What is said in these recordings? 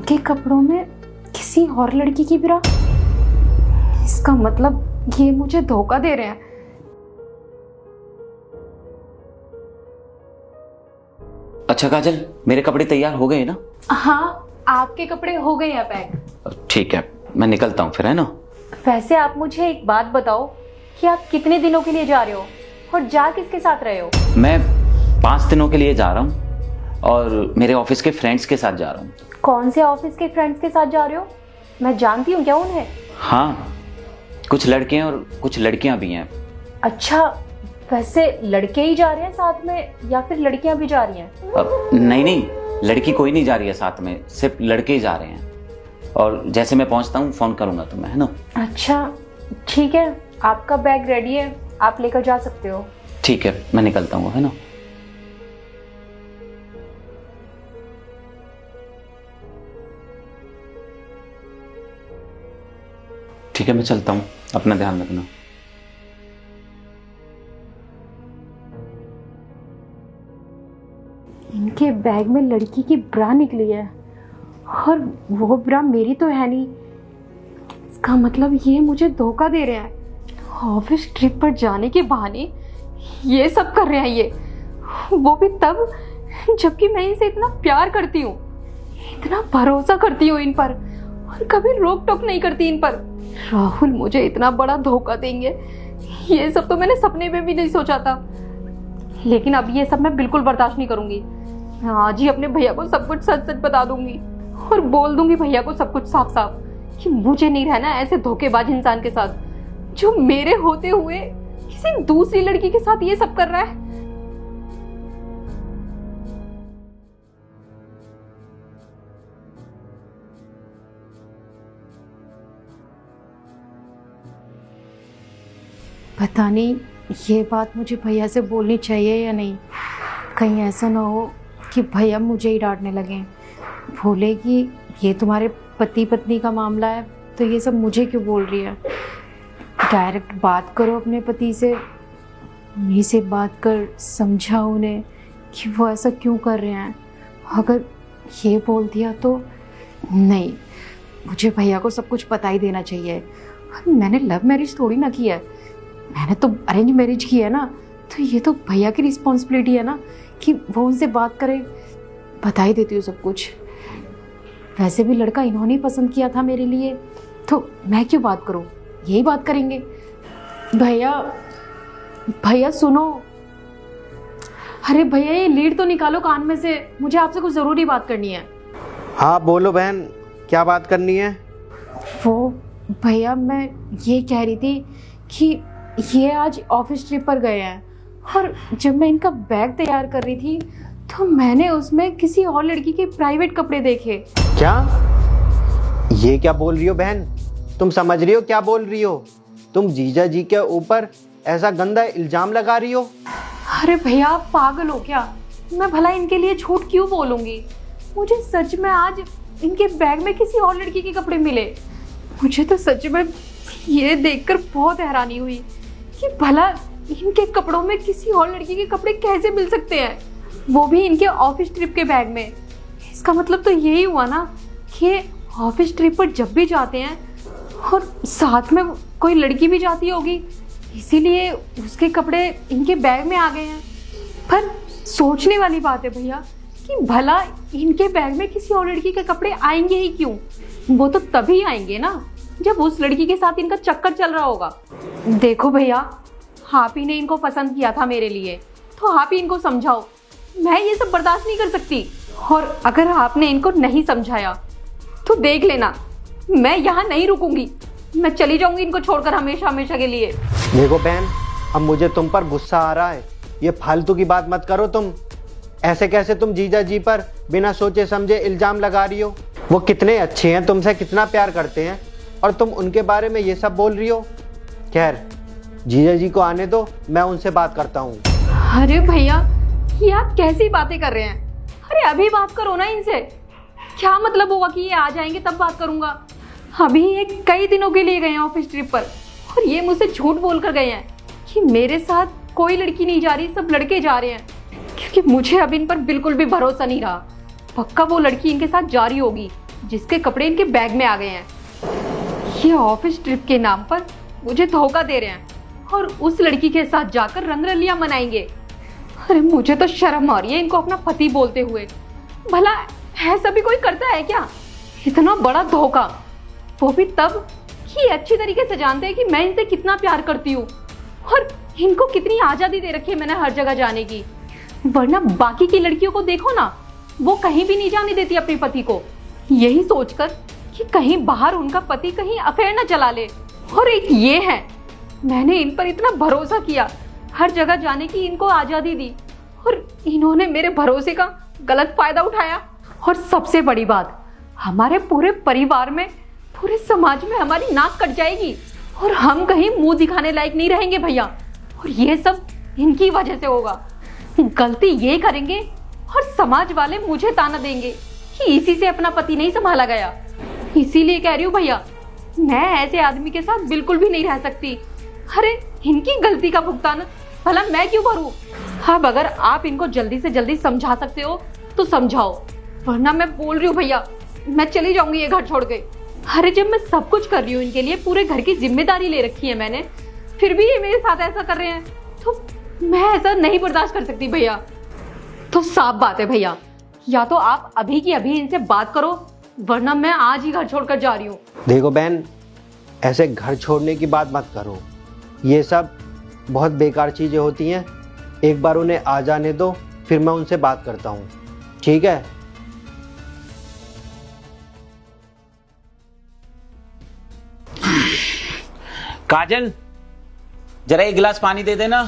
इनके कपड़ों में किसी और लड़की की ब्रा। इसका मतलब ये मुझे धोखा दे रहे हैं। अच्छा काजल, मेरे कपड़े तैयार हो गए ना? हाँ, आपके कपड़े हो गए हैं पैक। ठीक है, मैं निकलता हूँ फिर, है ना? वैसे आप मुझे एक बात बताओ कि आप कितने दिनों के लिए जा रहे हो और जा किसके साथ रहे हो? मैं 5 दिनों के लिए जा रहा हूँ और मेरे ऑफिस के फ्रेंड्स के साथ जा रहा हूँ। कौन से ऑफिस के फ्रेंड्स के साथ जा रहे हो? मैं जानती हूँ क्या उन्हें? हाँ, कुछ लड़के हैं और कुछ लड़कियाँ भी हैं। अच्छा, वैसे लड़के ही जा रहे हैं साथ में या फिर लड़कियाँ भी जा रही हैं? नहीं, लड़की कोई नहीं जा रही है साथ में, सिर्फ लड़के ही जा रहे हैं। और जैसे मैं पहुँचता हूँ फ़ोन करूँगा तुम्हें, है ना? अच्छा ठीक है, आपका बैग रेडी है, आप लेकर जा सकते हो। ठीक है, मैं निकलता हूँ, है ना? ठीक है, मैं चलता हूँ, अपना ध्यान रखना। इनके बैग में लड़की की ब्रा निकली है और वो ब्रा मेरी तो है नहीं। इसका मतलब ये मुझे धोखा दे रहे हैं। ऑफिस ट्रिप पर जाने के बहाने ये सब कर रहे हैं ये, वो भी तब जबकि मैं इनसे इतना प्यार करती हूँ, इतना भरोसा करती हूँ इन पर और कभी रोक टोक नहीं करती इन पर। राहुल मुझे इतना बड़ा धोखा देंगे, ये सब तो मैंने सपने में भी नहीं सोचा था। लेकिन अब ये सब मैं बिल्कुल बर्दाश्त नहीं करूंगी। मैं आज ही अपने भैया को सब कुछ सच सच बता दूंगी और बोल दूंगी भैया को सब कुछ साफ साफ कि मुझे नहीं रहना ऐसे धोखेबाज इंसान के साथ जो मेरे होते हुए किसी दूसरी लड़की के साथ ये सब कर रहा है। पता नहीं ये बात मुझे भैया से बोलनी चाहिए या नहीं। कहीं ऐसा ना हो कि भैया मुझे ही डांटने लगें, बोले कि ये तुम्हारे पति पत्नी का मामला है तो ये सब मुझे क्यों बोल रही है। डायरेक्ट बात करो अपने पति से, उन्हीं से बात कर समझाओ उन्हें कि वो ऐसा क्यों कर रहे हैं। अगर ये बोल दिया तो नहीं, मुझे भैया को सब कुछ पता ही देना चाहिए। मैंने लव मैरिज थोड़ी ना की है, मैंने तो अरेंज मैरिज की है ना, तो ये तो भैया की रिस्पॉन्सिबिलिटी है ना कि वो उनसे बात करे। बता ही देती हूँ सब कुछ। वैसे भी लड़का इन्होंने ही पसंद किया था मेरे लिए, तो मैं क्यों बात करूँ, यही बात करेंगे। भैया सुनो। अरे भैया ये लीड तो निकालो कान में से, मुझे आपसे कुछ ज़रूरी बात करनी है। हाँ बोलो बहन, क्या बात करनी है? वो भैया मैं ये कह रही थी कि ये आज ऑफिस ट्रिप पर गए हैं और जब मैं इनका बैग तैयार कर रही थी तो मैंने उसमें किसी और लड़की के प्राइवेट कपड़े देखे। क्या? ये क्या बोल रही हो बहन? तुम समझ रही हो क्या बोल रही हो? तुम जीजा जी के ऊपर ऐसा गंदा इल्जाम लगा रही हो? अरे भैया आप पागल हो क्या? मैं भला इनके लिए झूठ क्यों बोलूंगी? मुझे सच में आज इनके बैग में किसी और लड़की के कपड़े मिले। मुझे तो सच में ये देखकर बहुत हैरानी हुई कि भला इनके कपड़ों में किसी और लड़की के कपड़े कैसे मिल सकते हैं, वो भी इनके ऑफिस ट्रिप के बैग में। इसका मतलब तो यही हुआ ना कि ऑफिस ट्रिप पर जब भी जाते हैं और साथ में कोई लड़की भी जाती होगी, इसीलिए उसके कपड़े इनके बैग में आ गए हैं। पर सोचने वाली बात है भैया कि भला इनके बैग में किसी और लड़की के कपड़े आएंगे ही क्यों? वो तो तभी आएंगे ना जब उस लड़की के साथ इनका चक्कर चल रहा होगा। देखो भैया, आप ही ने इनको पसंद किया था मेरे लिए, तो आप ही इनको समझाओ। मैं ये सब बर्दाश्त नहीं कर सकती, और अगर आपने इनको नहीं समझाया तो देख लेना मैं यहाँ नहीं रुकूंगी, मैं चली जाऊंगी इनको छोड़कर हमेशा हमेशा के लिए। देखो बहन, अब मुझे तुम पर गुस्सा आ रहा है, ये फालतू की बात मत करो तुम। ऐसे कैसे तुम जीजा जी पर बिना सोचे समझे इल्जाम लगा रही हो? वो कितने अच्छे हैं, तुमसे कितना प्यार करते हैं, और तुम उनके बारे में ये सब बोल रही हो। खैर, जीजा जी को आने दो, मैं उनसे बात करता हूँ। अरे भैया, ये आप कैसी बातें कर रहे हैं? अरे अभी बात करो ना इनसे। क्या मतलब होगा कि ये आ जाएंगे तब बात करूंगा? अभी ये कई दिनों के लिए गए हैं ऑफिस ट्रिप पर और ये मुझसे झूठ बोल कर गए हैं कि मेरे साथ कोई लड़की नहीं जा रही, सब लड़के जा रहे हैं। क्योंकि मुझे अब इन पर बिल्कुल भी भरोसा नहीं रहा। पक्का वो लड़की इनके साथ जा रही होगी जिसके कपड़े इनके बैग में आ गए हैं। ये ऑफिस ट्रिप के नाम पर मुझे धोखा दे रहे हैं और उस लड़की के साथ जाकर रंगरलियां मनाएंगे। अरे मुझे तो शर्म आ रही है इनको अपना पति बोलते हुए। भला ऐसा भी कोई करता है क्या? इतना बड़ा धोखा, वो भी तब कि अच्छी तरीके से जानते हैं कि मैं इनसे कितना प्यार करती हूँ और इनको कितनी आज़ादी दे रखी है मैंने हर जगह जाने की। वरना बाकी की लड़कियों को देखो ना, वो कहीं भी नहीं जाने देती अपने पति को, यही सोचकर कि कहीं बाहर उनका पति कहीं अफेयर ना चला ले। और एक ये है, मैंने इन पर इतना भरोसा किया, हर जगह जाने की इनको आज़ादी दी और इन्होंने मेरे भरोसे का गलत फायदा उठाया। और सबसे बड़ी बात, हमारे पूरे परिवार में, पूरे समाज में हमारी नाक कट जाएगी और हम कहीं मुंह दिखाने लायक नहीं रहेंगे भैया। और ये सब इनकी वजह से होगा। गलती ये करेंगे और समाज वाले मुझे ताना देंगे कि इसी से अपना पति नहीं संभाला गया। इसीलिए कह रही हूँ भैया, मैं ऐसे आदमी के साथ बिल्कुल भी नहीं रह सकती। अरे इनकी गलती का भुगतान भला मैं क्यों भरूं? अब अगर आप इनको जल्दी से जल्दी समझा सकते हो तो समझाओ, वरना मैं बोल रही हूँ भैया, मैं चली जाऊंगी ये घर छोड़ के। अरे जब मैं सब कुछ कर रही हूँ इनके लिए, पूरे घर की जिम्मेदारी ले रखी है मैंने, फिर भी ये मेरे साथ ऐसा कर रहे हैं, तो मैं ऐसा नहीं बर्दाश्त कर सकती भैया। तो साफ बात है भैया, या तो आप अभी की अभी इनसे बात करो, वरना मैं आज ही घर छोड़कर जा रही हूँ। देखो बहन, ऐसे घर छोड़ने की बात मत करो, ये सब बहुत बेकार चीज़ें होती हैं। एक बार उन्हें आ जाने दो, फिर मैं उनसे बात करता हूँ, ठीक है? काजल, जरा एक गिलास पानी दे देना।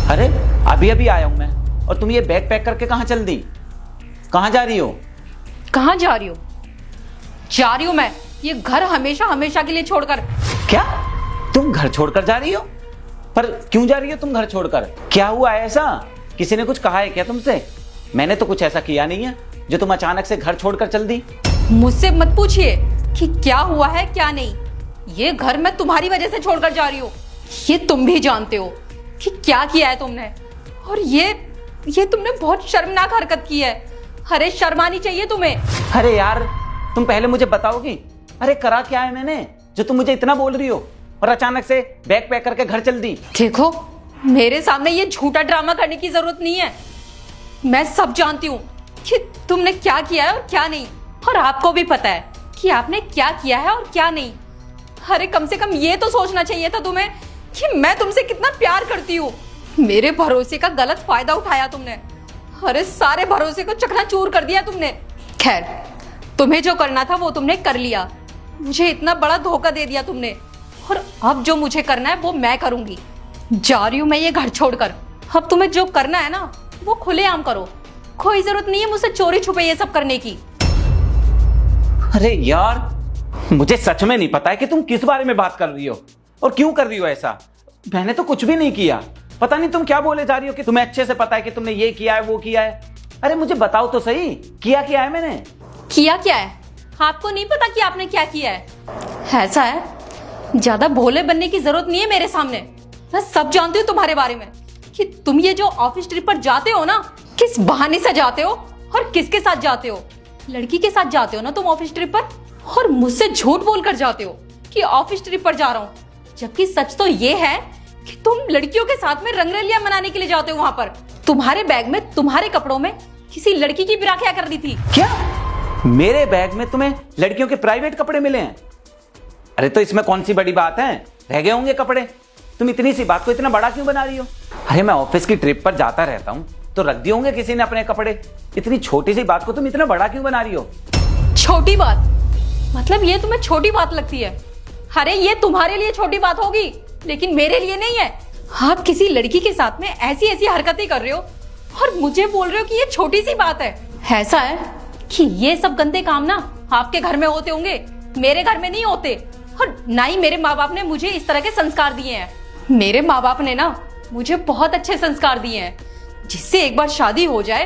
अरे अभी अभी आया हूं मैं, और तुम ये बैग पैक करके कहां चल दी? कहां जा रही हो? कहाँ जा रही हो? जा रही हूँ मैं ये घर हमेशा हमेशा के लिए छोड़कर। क्या तुम घर छोड़कर जा रही हो? पर क्यों जा रही हो तुम घर छोड़कर? क्या हुआ है ऐसा? किसी ने कुछ कहा है क्या तुमसे? मैंने तो कुछ ऐसा किया नहीं है जो तुम अचानक से घर छोड़कर चल दी। मुझसे मत पूछिए कि क्या हुआ है क्या नहीं। ये घर मैं तुम्हारी वजह से छोड़कर जा रही हूँ। ये तुम भी जानते हो कि क्या किया है तुमने, और ये तुमने बहुत शर्मनाक हरकत की है। अरे शर्म आनी चाहिए तुम्हें। अरे यार, तुम पहले मुझे बताओगी? अरे करा क्या है मैंने जो तुम मुझे इतना बोल रही हो, और अचानक से बैग पैक करके घर चल दी? देखो, मेरे सामने ये झूठा ड्रामा करने की जरूरत नहीं है। मैं सब जानती हूँ कि तुमने क्या किया है और क्या नहीं, और आपको भी पता है कि आपने क्या किया है और क्या नहीं। अरे कम से कम ये तो सोचना चाहिए था तुम्हें कि मैं तुमसे कितना प्यार करती हूँ। मेरे भरोसे का गलत फायदा उठाया तुमने। अरे सारे भरोसे को चकनाचूर कर दिया तुमने। खैर, तुम्हें जो करना था वो तुमने कर लिया। मुझे इतना बड़ा धोखा दे दिया तुमने, और अब जो मुझे करना है वो मैं करूंगी। जा रही हूँ मैं ये घर छोड़कर। अब तुम्हें जो करना है ना वो खुलेआम करो। कोई जरूरत नहीं है मुझसे चोरी छुपे ये सब करने की। अरे यार, मुझे सच में नहीं पता है कि तुम किस बारे में बात कर रही हो और क्यों कर रही हो ऐसा। मैंने तो कुछ भी नहीं किया। पता नहीं तुम क्या बोले जा रही हो कि तुम्हें अच्छे से पता है कि तुमने ये किया है वो किया है। अरे मुझे बताओ तो सही, किया क्या है मैंने? किया क्या है? आपको नहीं पता कि आपने क्या किया है? ऐसा है, ज्यादा भोले बनने की जरूरत नहीं है मेरे सामने। मैं सब जानती हूँ तुम्हारे बारे में कि तुम ये जो ऑफिस ट्रिप पर जाते हो ना, किस बहाने से जाते हो और किसके साथ जाते हो। लड़की के साथ जाते हो ना तुम ऑफिस ट्रिप पर, और मुझसे झूठ बोलकर जाते हो कि ऑफिस ट्रिप पर जा रहा हूँ, जबकि सच तो ये है कि तुम लड़कियों के साथ में रंगरलियां मनाने के लिए जाते हो। वहां पर तुम्हारे बैग में, तुम्हारे कपड़ों में किसी लड़की की ब्रा क्या कर दी थी। क्या मेरे बैग में तुम्हें लड़कियों के प्राइवेट कपड़े मिले हैं? अरे तो इसमें कौन सी बड़ी बात है, रह गए होंगे कपड़े। तुम इतनी सी बात को इतना बड़ा क्यों बना रही हो? अरे मैं ऑफिस की ट्रिप पर जाता रहता हूँ तो रख दिए होंगे किसी ने अपने कपड़े। इतनी छोटी सी बात को तुम इतना बड़ा क्यों बना रही हो? छोटी बात मतलब ये तुम्हें छोटी बात लगती है? अरे ये तुम्हारे लिए छोटी बात होगी, लेकिन मेरे लिए नहीं है। आप किसी लड़की के साथ में ऐसी ऐसी हरकतें कर रहे हो और मुझे बोल रहे हो कि ये छोटी सी बात है। ऐसा है कि ये सब गंदे काम ना आपके घर में होते होंगे, मेरे घर में नहीं होते, और ना ही मेरे माँ बाप ने मुझे इस तरह के संस्कार दिए हैं। मेरे माँ बाप ने ना मुझे बहुत अच्छे संस्कार दिए हैं, जिससे एक बार शादी हो जाए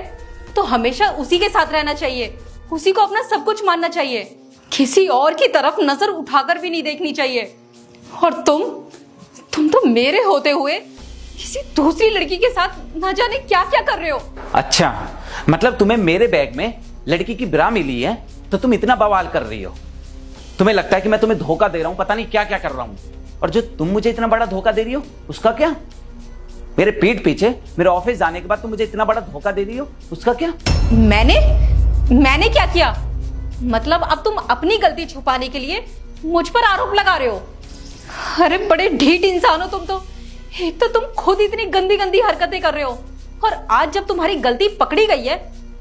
तो हमेशा उसी के साथ रहना चाहिए, उसी को अपना सब कुछ मानना चाहिए, किसी और की तरफ नजर उठाकर भी नहीं देखनी चाहिए। और तुम तो मेरे होते हुए किसी दूसरी लड़की के साथ ना जाने क्या क्या कर रहे हो। अच्छा, मतलब तुम्हें मेरे बैग में लड़की की ब्रा मिली है तो तुम इतना बवाल कर रही हो। तुम्हें लगता है कि मैं तुम्हें धोखा दे रहा हूं, पता नहीं क्या क्या कर रहा हूं। और जो तुम मुझे इतना बड़ा धोखा दे रही हो उसका क्या? मेरे पीठ पीछे मेरे ऑफिस जाने के बाद तुम मुझे इतना बड़ा धोखा दे रही हो, उसका क्या? मैंने क्या किया? मतलब अब तुम अपनी गलती छुपाने के लिए मुझ पर आरोप लगा रहे हो? अरे बड़े ढीठ इंसान हो तुम तो। एक तो तुम खुद इतनी गंदी गंदी हरकतें कर रहे हो, और आज जब तुम्हारी गलती पकड़ी गई है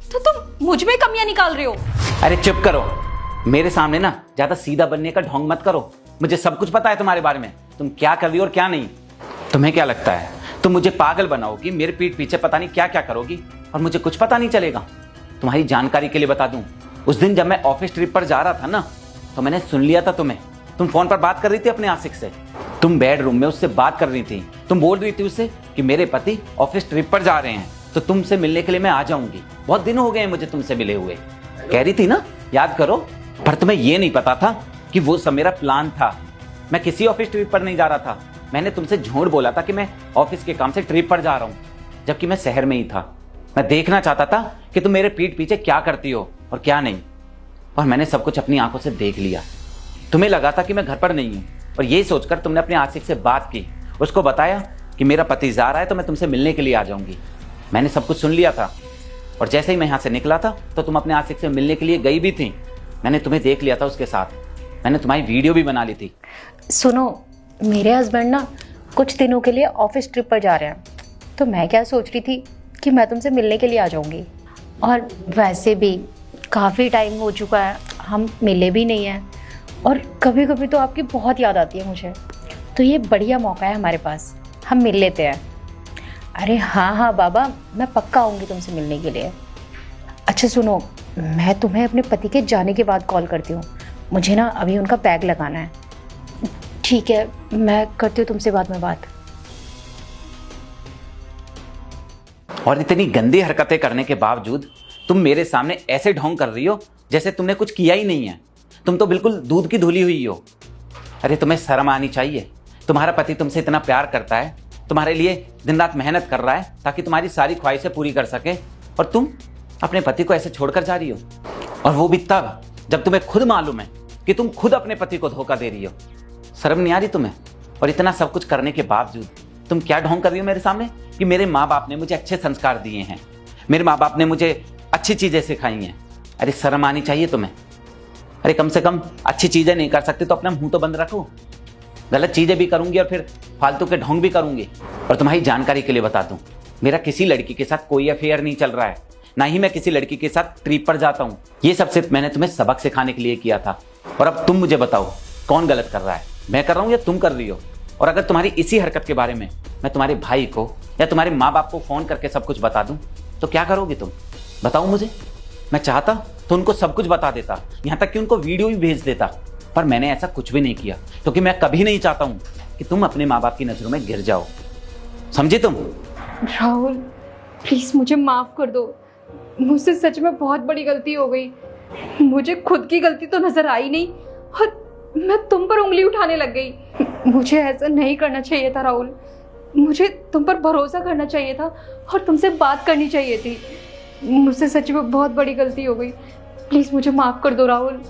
तो तुम मुझ में कमियां निकाल रहे हो। अरे चुप करो, मेरे सामने ना ज्यादा सीधा बनने का ढोंग मत करो। मुझे सब कुछ पता है तुम्हारे बारे में, तुम क्या कर रही हो और क्या नहीं। तुम्हें क्या लगता है तुम मुझे पागल बनाओगी, मेरे पीठ पीछे पता नहीं क्या क्या करोगी और मुझे कुछ पता नहीं चलेगा? तुम्हारी जानकारी के लिए बता दूं, उस दिन जब मैं ऑफिस ट्रिप पर जा रहा था ना, तो मैंने सुन लिया था तुम्हें। तुम फोन पर बात कर रही थी अपने आशिक से, तुम बेडरूम में उससे बात कर रही थी। तुम बोल रही थी उससे कि मेरे पति ऑफिस ट्रिप पर जा रहे हैं तो तुमसे मिलने के लिए मैं आ जाऊंगी, बहुत दिन हो गए हैं मुझे तुमसे मिले हुए, कह रही थी ना, याद करो। पर तुम्हें यह नहीं पता था कि वो सब मेरा प्लान था। मैं किसी ऑफिस ट्रिप पर नहीं जा रहा था। मैंने तुमसे झूठ बोला था कि मैं ऑफिस के काम से ट्रिप पर जा रहा हूं, जबकि मैं शहर में ही था। मैं देखना चाहता था कि तुम मेरे पीठ पीछे क्या करती हो और क्या नहीं, और मैंने सब कुछ अपनी आंखों से देख लिया। तुम्हें लगा था कि मैं घर पर नहीं हूं, और यही सोचकर तुमने अपने आशिक से बात की, उसको बताया कि मेरा पति जा रहा है तो मैं तुमसे मिलने के लिए आ जाऊंगी। मैंने सब कुछ सुन लिया था, और जैसे ही मैं यहाँ से निकला था तो तुम अपने आशिक से मिलने के लिए गई भी थी। मैंने तुम्हें देख लिया था उसके साथ, मैंने तुम्हारी वीडियो भी बना ली थी। सुनो, मेरे हस्बैंड ना कुछ दिनों के लिए ऑफिस ट्रिप पर जा रहे हैं, तो मैं क्या सोच रही थी कि मैं तुमसे मिलने के लिए आ जाऊंगी। और वैसे भी काफ़ी टाइम हो चुका है, हम मिले भी नहीं हैं, और कभी कभी तो आपकी बहुत याद आती है मुझे। तो ये बढ़िया मौका है हमारे पास, हम मिल लेते हैं। अरे हाँ बाबा, मैं पक्का आऊँगी तुमसे मिलने के लिए। अच्छा सुनो, मैं तुम्हें अपने पति के जाने के बाद कॉल करती हूँ, मुझे ना अभी उनका बैग लगाना है। ठीक है, मैं करती हूँ तुमसे बाद में बात। और इतनी गंदी हरकतें करने के बावजूद तुम मेरे सामने ऐसे ढोंग कर रही हो जैसे तुमने कुछ किया ही नहीं है। तुम तो बिल्कुल दूध की धुली हुई हो। अरे तुम्हें शर्म आनी चाहिए। तुम्हारा पति तुमसे इतना प्यार करता है, तुम्हारे लिए दिन रात मेहनत कर रहा है ताकि तुम्हारी सारी ख्वाहिशें पूरी कर सके, और तुम अपने पति को ऐसे छोड़कर जा रही हो। और वो भी तब जब तुम्हें खुद मालूम है कि तुम खुद अपने पति को धोखा दे रही हो। शर्म नहीं आ रही तुम्हें? और इतना सब कुछ करने के बावजूद तुम क्या ढोंग कर रही हो मेरे सामने कि मेरे माँ बाप ने मुझे अच्छे संस्कार दिए हैं, मेरे माँ बाप ने मुझे अच्छी चीज़ें सिखाई हैं। अरे शर्म आनी चाहिए तुम्हें। अरे कम से कम अच्छी चीज़ें नहीं कर सकते तो अपना मुंह तो बंद रखो। गलत चीज़ें भी करूंगी और फिर फालतू के ढोंग भी करूंगी। और तुम्हारी जानकारी के लिए बता दूं, मेरा किसी लड़की के साथ कोई अफेयर नहीं चल रहा है, ना ही मैं किसी लड़की के साथ ट्रिप पर जाता हूँ। ये सब सिर्फ मैंने तुम्हें सबक सिखाने के लिए किया था। और अब तुम मुझे बताओ कौन गलत कर रहा है, मैं कर रहा हूँ या तुम कर रही हो? और अगर तुम्हारी इसी हरकत के बारे में मैं तुम्हारे भाई को या तुम्हारे माँ बाप को फ़ोन करके सब कुछ बता दूं तो क्या करोगे तुम? बताओ मुझे। मैं चाहता तो उनको सब कुछ बता देता, यहाँ तक कि उनको वीडियो भी भेज देता, पर मैंने ऐसा कुछ भी नहीं किया क्योंकि मैं कभी नहीं चाहता हूँ कि तुम अपने माँ बाप की नज़रों में गिर जाओ। समझी तुम? राहुल प्लीज़ मुझे माफ़ कर दो, मुझसे सच में बहुत बड़ी गलती हो गई। मुझे खुद की गलती तो नज़र आई नहीं और मैं तुम पर उंगली उठाने लग गई। मुझे ऐसा नहीं करना चाहिए था राहुल, मुझे तुम पर भरोसा करना चाहिए था और तुमसे बात करनी चाहिए थी। मुझसे सच में बहुत बड़ी गलती हो गई, प्लीज़ मुझे माफ़ कर दो राहुल।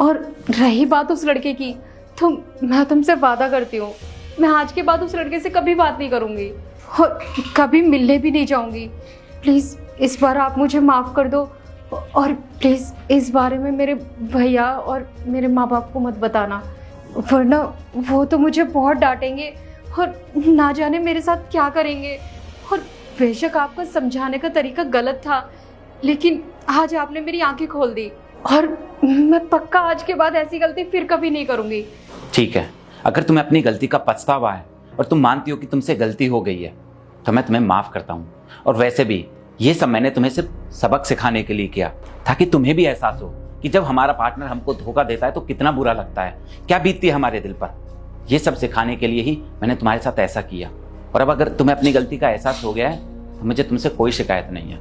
और रही बात उस लड़के की, तो मैं तुमसे वादा करती हूँ मैं आज के बाद उस लड़के से कभी बात नहीं करूँगी और कभी मिलने भी नहीं जाऊँगी। प्लीज़ इस बार आप मुझे माफ़ कर दो, और प्लीज़ इस बारे में मेरे भैया और मेरे माँ बाप को मत बताना, वरना वो तो मुझे बहुत डांटेंगे और ना जाने मेरे साथ क्या करेंगे। और बेशक आपका समझाने का तरीका गलत था, लेकिन आज आपने मेरी आंखें खोल दी और मैं पक्का आज के बाद ऐसी गलती फिर कभी नहीं करूँगी। ठीक है, अगर तुम्हें अपनी गलती का पछतावा है और तुम मानती हो कि तुमसे गलती हो गई है तो मैं तुम्हें माफ़ करता हूँ। और वैसे भी ये सब मैंने तुम्हें सिर्फ सबक सिखाने के लिए किया, ताकि तुम्हें भी एहसास हो कि जब हमारा पार्टनर हमको धोखा देता है तो कितना बुरा लगता है, क्या बीतती है हमारे दिल पर। ये सब सिखाने के लिए ही मैंने तुम्हारे साथ ऐसा किया। और अब अगर तुम्हें अपनी गलती का एहसास हो गया है तो मुझे तुमसे कोई शिकायत नहीं है।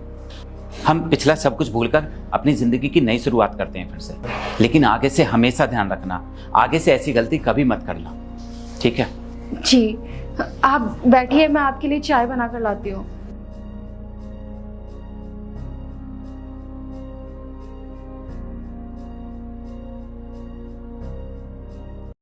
हम पिछला सब कुछ भूलकर अपनी ज़िंदगी की नई शुरुआत करते हैं फिर से। लेकिन आगे से हमेशा ध्यान रखना, आगे से ऐसी गलती कभी मत करना, ठीक है? जी, आप बैठिए, मैं आपके लिए चाय बना कर लाती हूँ।